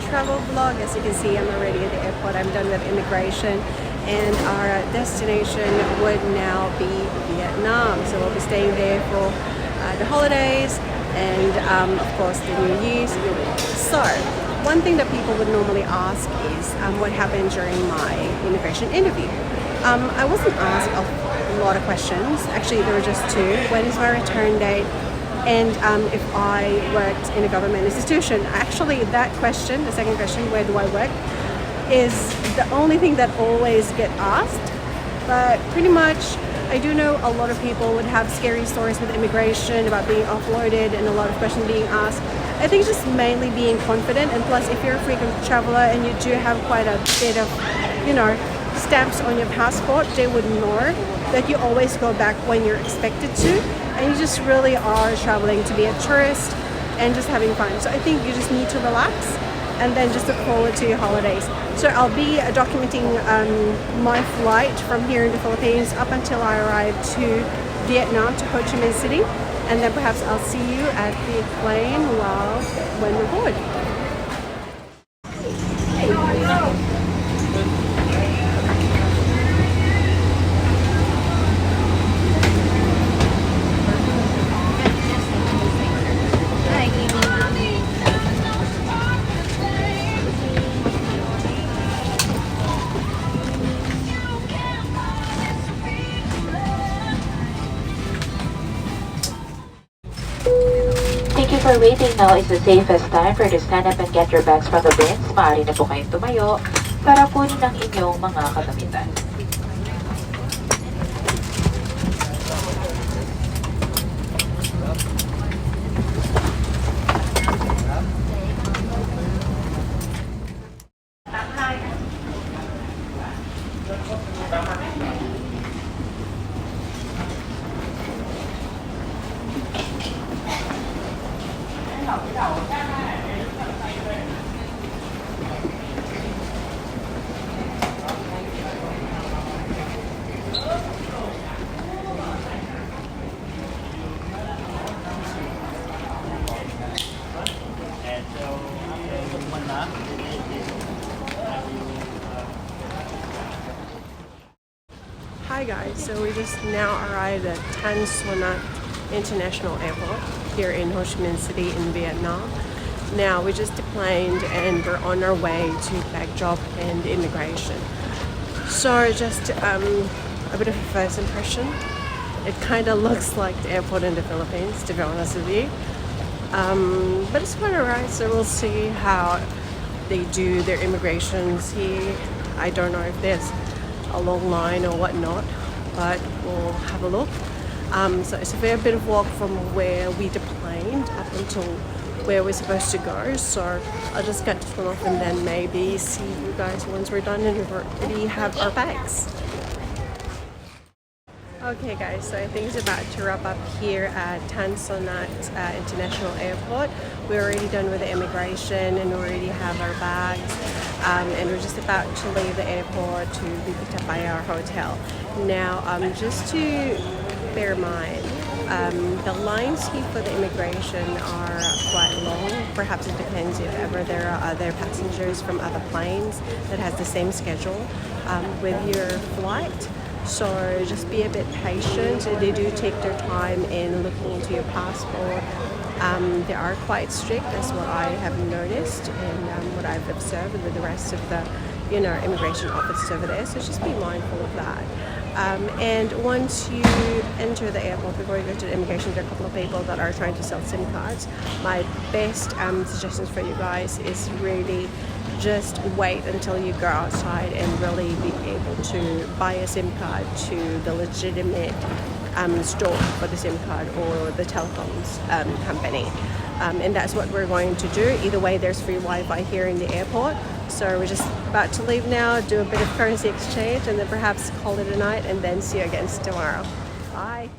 travel vlog. As you can see, I'm already at the airport. I'm done with immigration, and our destination would now be Vietnam. So we'll be staying there for the holidays and of course the New Year's. So one thing that people would normally ask is what happened during my immigration interview. I wasn't asked a lot of questions. Actually, there were just two. When is my return date? And if I worked in a government institution. Actually, that question, the second question, where do I work, is the only thing that always get asked. But pretty much, I do know a lot of people would have scary stories with immigration about being offloaded and a lot of questions being asked. I think just mainly being confident, and plus if you're a frequent traveler and you do have quite a bit of, stamps on your passport, they would know that you always go back when you're expected to, and you just really are traveling to be a tourist and just having fun. So I think you just need to relax and then just look forward to your holidays. So I'll be documenting my flight from here in the Philippines up until I arrive to Vietnam, to Ho Chi Minh City, and then perhaps I'll see you at the plane when we're board. Thank you for waiting. Now is the safest time for you to stand up and get your bags from the bins. Maaari na po kayong tumayo para kunin ang inyong mga kagamitan. Hi guys, so we just now arrived at Tan Son Nhat International Airport here in Ho Chi Minh City in Vietnam. Now we just deplaned and we're on our way to bag drop and immigration. So just a bit of a first impression. It kind of looks like the airport in the Philippines, to be honest with you. But it's quite alright, so we'll see how they do their immigrations here. I don't know if there's a long line or whatnot, but we'll have a look. So it's a fair bit of walk from where we deplaned up until where we're supposed to go. So I'll just get this one off and then maybe see you guys once we're done and we have our bags. Okay guys, so I think it's about to wrap up here at Tan Son Nhat International Airport. We're already done with the immigration and we already have our bags, and we're just about to leave the airport to be picked up by our hotel. Now, just to bear in mind, the lines here for the immigration are quite long. Perhaps it depends if ever there are other passengers from other planes that has the same schedule with your flight. So just be a bit patient. They do take their time in looking into your passport. They are quite strict, that's what I have noticed and what I've observed with the rest of the immigration officers over there. So just be mindful of that. And once you enter the airport, before you go to the immigration, there are a couple of people that are trying to sell SIM cards. My best suggestions for you guys is really just wait until you go outside and really be able to buy a SIM card to the legitimate store for the SIM card or the telecoms company. And that's what we're going to do. Either way, there's free Wi-Fi here in the airport. So we're just about to leave now, do a bit of currency exchange, and then perhaps call it a night, and then see you again tomorrow. Bye.